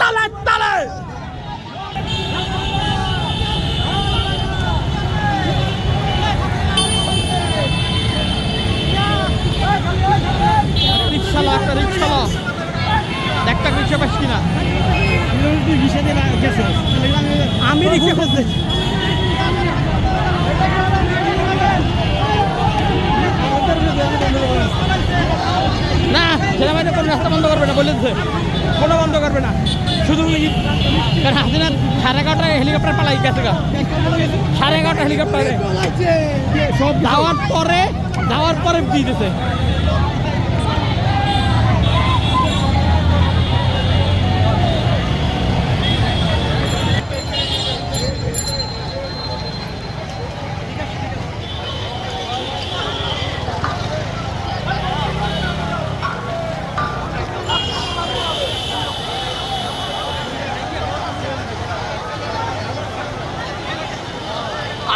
তালে তালে রিক্সালা একটা রিক্সালা একটা রিক্সা পাস কিনা আমি রিক্সা খুঁজতেছি না সেনাবাহিনী কোনো রাস্তা বন্ধ করবে না বলেছে কোনো বন্ধ করবে না শুধু হাসিনা 11:30টায় হেলিকপ্টার পালাই গেছে 11:30 হেলিকপ্টারে সব যাওয়ার পরে দিয়ে দিতেছে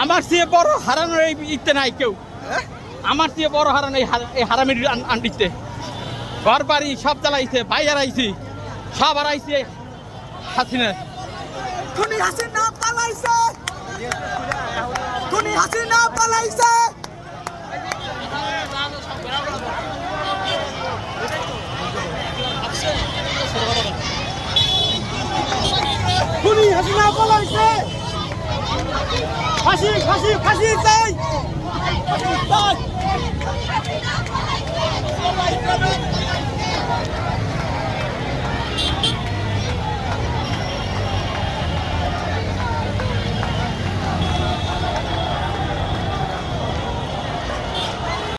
আমার চেয়ে বড় হারানোর এই ইতে নাই কেউ আমার চেয়ে বড় হারানো এই হারামির আন্ডিতে ঘর বাড়ি সব চালাইছে ভাই হারাইছি সব হারাইছে হাসিনা খুনি হাসিনা পালাইছে খুনি হাসিনা পালাইছে খুনি হাসিনা পালাইছে ফাঁসি ফাঁসি ফাঁসি চাই